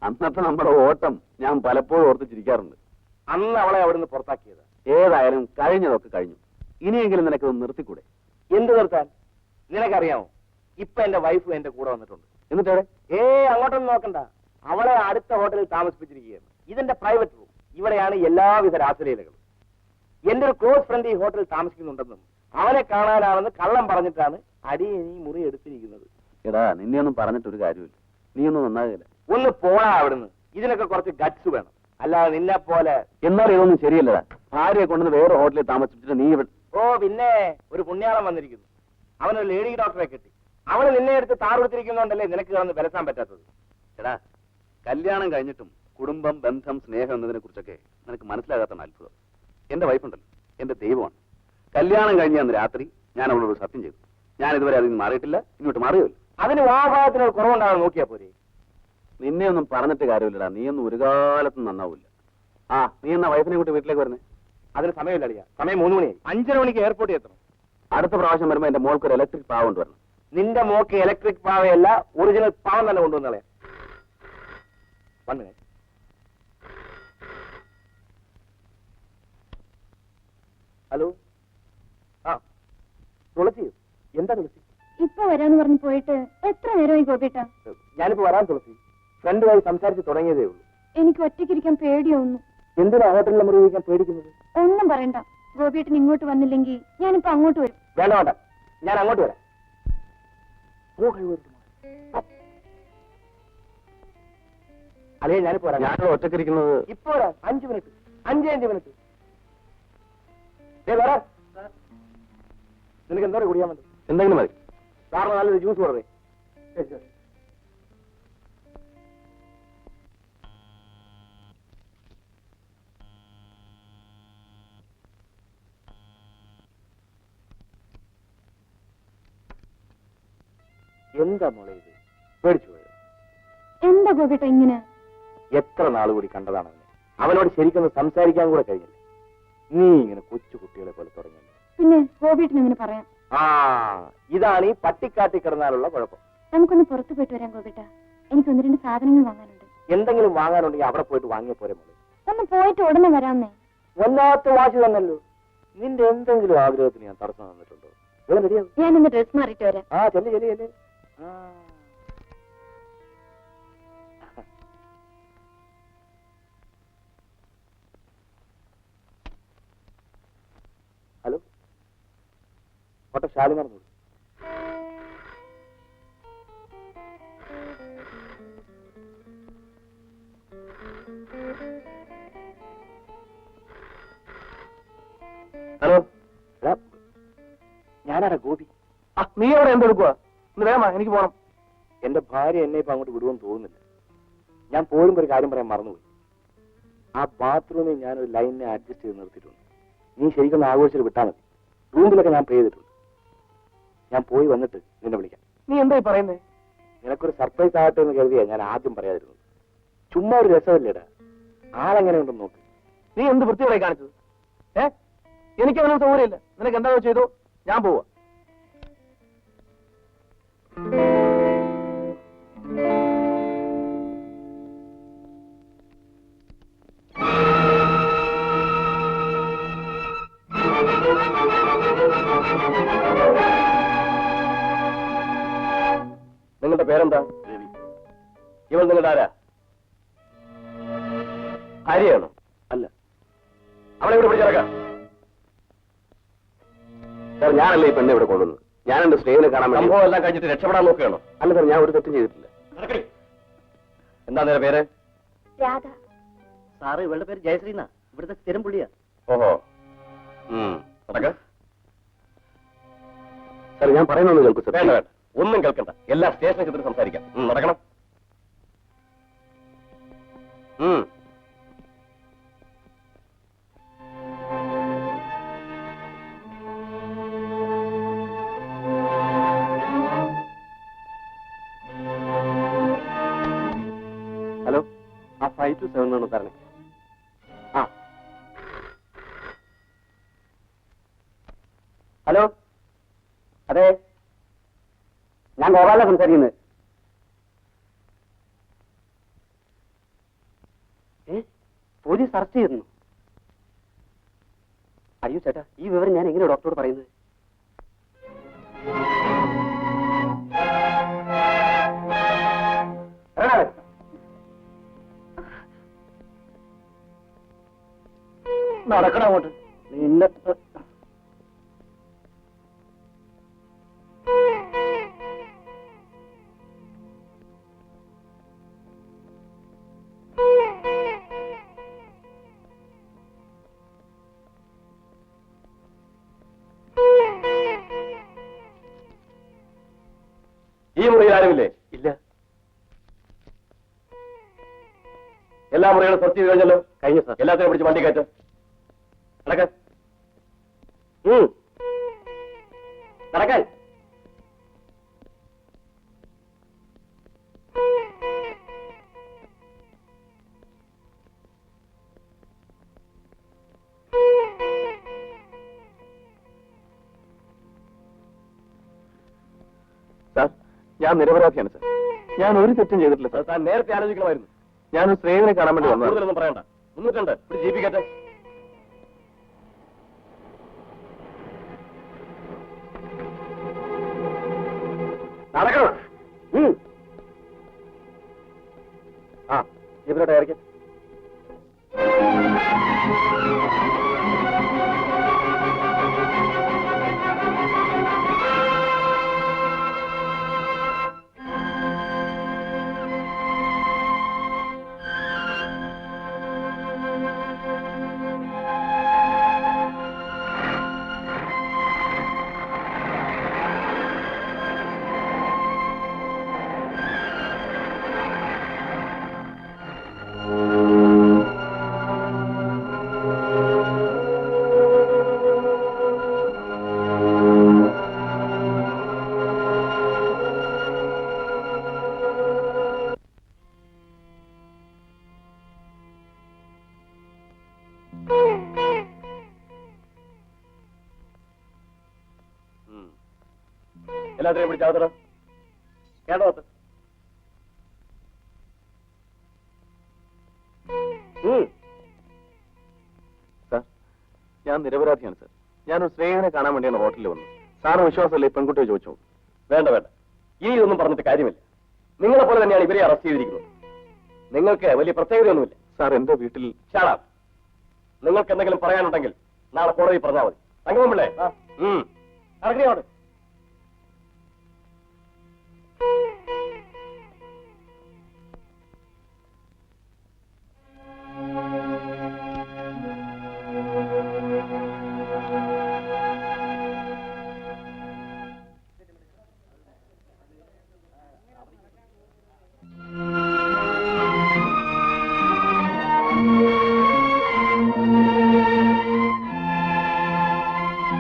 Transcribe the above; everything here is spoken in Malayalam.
അന്നത്തെ നമ്മുടെ ഓട്ടം ഞാൻ പലപ്പോഴും ഓർത്തിച്ചിരിക്കാറുണ്ട്. അന്ന് അവളെ അവിടുന്ന് പുറത്താക്കിയത്. ഏതായാലും കഴിഞ്ഞതൊക്കെ കഴിഞ്ഞു. ഇനിയെങ്കിലും നിനക്കൊന്ന് നിർത്തിക്കൂടെ? എന്ത് നിർത്താൻ? നിനക്കറിയാമോ, ഇപ്പൊ എന്റെ വൈഫ് എന്റെ കൂടെ വന്നിട്ടുണ്ട്. എന്നിട്ട് അങ്ങോട്ടൊന്നും നോക്കണ്ട. അവളെ അടുത്ത ഹോട്ടലിൽ താമസിപ്പിച്ചിരിക്കുകയാണ്. ഇതെന്റെ പ്രൈവറ്റ് റൂം. ഇവിടെയാണ് എല്ലാവിധ രാസലീലകളും. എന്റെ ഒരു ക്ലോസ് ഫ്രണ്ട് ഈ ഹോട്ടലിൽ താമസിക്കുന്നുണ്ടെന്നും അവനെ കാണാനാണെന്ന് കള്ളം പറഞ്ഞിട്ടാണ് അടിയൻ ഈ മുറി എടുത്തിരിക്കുന്നത്. എടാ, നിന്നെ ഒന്നും പറഞ്ഞിട്ടൊരു കാര്യമില്ല. നീ ഒന്നും നന്നാകില്ല. ഒന്ന് പോടാ അവിടുന്ന്. ഇതിനൊക്കെ കുറച്ച് ഗട്സ് വേണം, അല്ലാതെ നിന്നെ പോലെ. എന്നാലും ഇതൊന്നും ശരിയല്ലടാ. ഭാര്യയെ കൊണ്ടുവന്ന് വേറെ ഹോട്ടലിൽ താമസിപ്പിച്ചിട്ട് നീ പിന്നെ ഒരു പുണ്യാളം വന്നിരിക്കുന്നു. അവനൊരു ലേഡി ഡോക്ടറെ കിട്ടി. അവള് നിന്നെ എടുത്ത് താറുകൊടുത്തിരിക്കുന്നോണ്ടല്ലേ നിനക്ക് കിടന്ന് വിലസാൻ പറ്റാത്തത്. എടാ, കല്യാണം കഴിഞ്ഞിട്ടും കുടുംബം, ബന്ധം, സ്നേഹം എന്നതിനെ കുറിച്ചൊക്കെ നിനക്ക് മനസ്സിലാകാത്ത അത്ഭുതം. എന്റെ വൈഫുണ്ടല്ലോ, എന്റെ ദൈവമാണ്. കല്യാണം കഴിഞ്ഞ അന്ന് രാത്രി ഞാൻ അവളോട് സത്യം ചെയ്തു. ഞാൻ ഇതുവരെ അതിൽ നിന്ന് മാറിയിട്ടില്ല, ഇങ്ങോട്ട് മാറിയല്ലോ. അതിന് വാഭാഗത്തിന് കുറവുണ്ടാകാൻ നോക്കിയാ പോരെ. നിന്നെ ഒന്നും പറഞ്ഞിട്ട് കാര്യമില്ലടാ. നീയൊന്നും ഒരു കാലത്തും നന്നാവില്ല. നീ എന്നാ വൈഫിനെ കൂട്ടി വീട്ടിലേക്ക് വരുന്നേ? അതിന് സമയമില്ല അളിയാ. സമയം 3 മണിയായി. 5:30 മണിക്ക് എയർപോർട്ടിൽ എത്തണം. അടുത്ത പ്രാവശ്യം വരുമ്പോ എന്റെ മോൾക്ക് ഒരു ഇലക്ട്രിക് പാവ കൊണ്ടുവരണം. നിന്റെ മോക്ക് ഇലക്ട്രിക് പാവയല്ല, ഒറിജിനൽ പാവം തന്നെ കൊണ്ടുവന്നളെ. വന്നേ. ഹലോ. തുളസി, എന്താ തുളസി? ഇപ്പൊ വരാന്ന് പറഞ്ഞു പോയിട്ട് എത്ര നേരമായി ഗോപിയേട്ടാ? ഞാനിപ്പോ വരാൻ തുളസി. ഫ്രണ്ടുമായി സംസാരിച്ച് തുടങ്ങിയതേ ഉള്ളൂ. എനിക്ക് ഒറ്റയ്ക്കിരിക്കാൻ പേടിയാവുന്നു. എന്തിനാ ഹോട്ടലിൽ മുറി വയ്ക്കാൻ പേടിക്കുന്നത്? ഒന്നും പറയണ്ട. ഗോപിയേട്ടൻ ഇങ്ങോട്ട് വന്നില്ലെങ്കിൽ ഞാനിപ്പോ അങ്ങോട്ട് വരും. വേണ്ട വേണ്ട, ഞാൻ അങ്ങോട്ട് വരാം. അല്ലേ, ഞാനിപ്പോ വരാം. ഞാനോ ഒറ്റക്കിരിക്കുന്നത്? ഇപ്പൊ വരാം. 5 മിനിറ്റ്. 5 മിനിറ്റ്. വരാം. നിനക്ക് എന്തോ കുടിയാൻ വേണ്ടി? എന്തെങ്കിലും മതി. സാറിന് നല്ലൊരു ജ്യൂസ് കൊടുത്തേ. ശരി ശരി. എന്താ മോളെ ഇത്? പേടിച്ചു പോയത്? എന്താ ഗോപിയേട്ട ഇങ്ങനെ? എത്ര നാൾ കൂടി കണ്ടതാണ് അവനെ. അവനോട് ശരിക്കൊന്ന് സംസാരിക്കാൻ കൂടെ കഴിഞ്ഞില്ല. നീ ഇങ്ങനെ കൊച്ചു കുട്ടികളെ പോലെ തുടങ്ങിയല്ലോ. പിന്നെ ഗോപിയേട്ടൻ എങ്ങനെ പറയാം? ഇതാണ് ഈ പട്ടിക്കാട്ടി കിടന്നാലുള്ള കുഴപ്പം. നമുക്കൊന്ന് പുറത്തു പോയിട്ട് വരാം ഗോപിയേട്ട. എനിക്ക് 1-2 സാധനങ്ങൾ വാങ്ങാനുണ്ട്. എന്തെങ്കിലും വാങ്ങാനുണ്ടെങ്കിൽ അവിടെ പോയിട്ട് വാങ്ങിയ പോരെ മോളെ. ഒന്ന് പോയിട്ട് ഉടനെ വരാന്നേ. വല്ലാത്ത വാശി തന്നല്ലോ. നിന്റെ എന്തെങ്കിലും ആഗ്രഹത്തിന് ഞാൻ തടസ്സം തന്നിട്ടുണ്ടോ? ഞാനൊന്ന് ഡ്രസ് മാറിയിട്ട് വരാം. ചെല്ലു ചെല്ലു ചെല്ലു. Hello, auto Shalimar. ഹലോ, ഞാനാടാ ഗോപി. നീ അവിടെ എന്തെടുക്കുക? ഒന്ന് വേഗമാ, എനിക്ക് പോണം. എന്റെ ഭാര്യ എന്നെ ഇപ്പൊ അങ്ങോട്ട് വിടുമെന്ന് തോന്നുന്നില്ല. ഞാൻ പോരുമ്പോ ഒരു കാര്യം പറയാൻ മറന്നുപോയി. ആ ബാത്റൂമിൽ ഞാനൊരു ലൈനിനെ അഡ്ജസ്റ്റ് ചെയ്ത് നിർത്തിയിട്ടുണ്ട്. നീ ശരിക്കും ആഘോഷിച്ചിട്ട് വിട്ടാൽ മതി. റൂമിലൊക്കെ ഞാൻ പേ ചെയ്തിട്ടുണ്ട്. ഞാൻ പോയി വന്നിട്ട് നിന്നെ വിളിക്കാം. നീ എന്തായി പറയുന്നേ? നിനക്കൊരു സർപ്രൈസ് ആകട്ടെ എന്ന് കരുതിയാ ഞാൻ ആദ്യം പറയാതിരുന്നത്. ചുമ്മാ ഒരു രസമല്ലേടാ. ആളെങ്ങനെ ഉണ്ടെന്ന് നോക്ക്. നീ എന്ത് വൃത്തിയോടെ കാണിച്ചത്? എനിക്ക് അവനൊന്നും സൗകര്യമില്ല. നിനക്ക് എന്താണോ ചെയ്തോ, ഞാൻ പോവാ. നിങ്ങളുടെ പേരെന്താ? ഇവൾ നിങ്ങളുടെ ആരാ? ഭാര്യയാണോ? അല്ല. അവളെ ഇവിടെ പിടിച്ചിറക്കാം. സാർ, ഞാനല്ലേ ഈ പെണ്ണെ ഇവിടെ കൊണ്ടുവന്നത്. ഞാൻ എന്റെ സ്നേഹിനെ കാണാൻ വേണ്ടി. സംഭവം എല്ലാം കഴിഞ്ഞിട്ട് രക്ഷപ്പെടാൻ നോക്കുകയാണോ? അല്ല സാർ, ഞാൻ ഒരു തെറ്റും ചെയ്തിട്ടില്ല. എന്താ നിന്റെ പേര്? രാധ. സാറ് ഇവളുടെ പേര് ജയശ്രീ എന്നാ. ഇവിടുത്തെ സ്ഥിരം പുള്ളിയാ. ഓഹോ. നടക്ക. സാർ, ഞാൻ പറയുന്നൊന്ന് കേൾക്കൂ സാർ. വേണ്ട വേണ്ട, ഒന്നും കേൾക്കണ്ട. എല്ലാ സ്റ്റേഷനിൽ ചെന്നിട്ട് സംസാരിക്കാം. നടക്കണം. ഹലോ, ആ 527 ആണ് തരണേ. ഹലോ, അതെ, ഞാൻ ഗോപാല സംസാരിക്കുന്നത്. പോലീസ് അറസ്റ്റ് ചെയ്തിരുന്നു. അയ്യോ ചേട്ടാ, ഈ വിവരം ഞാൻ എങ്ങനെ ഡോക്ടറോട് പറയുന്നത്? നടക്കണം അങ്ങോട്ട്. നിന്നെ ഈ മുറിയിൽ ആരുമില്ലേ? ഇല്ല. എല്ലാ മുറികളും സെർച്ച് ചെയ്ത് കഴിഞ്ഞല്ലോ? കഴിഞ്ഞു സാർ. എല്ലാത്തിനും പിടിച്ച് വണ്ടി കയറ്റം. നടക്കാൻ നടക്കാൻ. സാർ, ഞാൻ നിരപരാധിയാണ് സാർ. ഞാൻ ഒരു തെറ്റും ചെയ്തിട്ടില്ല സാർ. താൻ നേരത്തെ ആലോചിക്കണമായിരുന്നു. ഞാനൊരു സ്നേഹിതനെ കാണാൻ വേണ്ടി വന്നതാണ്. കൂടുതലൊന്നും പറയണ്ട. 302 ഒരു ജീപ്പ് കയറ്റം. നടക്കണം. ആ ജീപ്പിലോട്ട് ഇറക്കി. എല്ലാത്തിനെയും പിടിച്ചാത്തണം. കേട്ടോ? സാർ, ഞാൻ നിരപരാധിയാണ് സാർ. ഞാനൊരു സ്നേഹിതനെ കാണാൻ വേണ്ടിയാണ് ഹോട്ടലിൽ വന്നത്. സാറ് വിശ്വാസമല്ലേ? പെൺകുട്ടിയെ ചോദിച്ചു. വേണ്ട വേണ്ട, ഇനി ഇതൊന്നും പറഞ്ഞിട്ട് കാര്യമില്ല. നിങ്ങളെ പോലെ തന്നെയാണ് ഇവരെ അറസ്റ്റ് ചെയ്തിരിക്കുന്നത്. നിങ്ങൾക്ക് വലിയ പ്രത്യേകതയൊന്നുമില്ല. സാർ, എന്റെ വീട്ടിൽ ഷാടാ. നിങ്ങൾക്ക് എന്തെങ്കിലും പറയാനുണ്ടെങ്കിൽ നാളെ കോടതി പറഞ്ഞാൽ മതി. തങ്കമൻ പിള്ളേ, ഇറങ്ങിയോട്.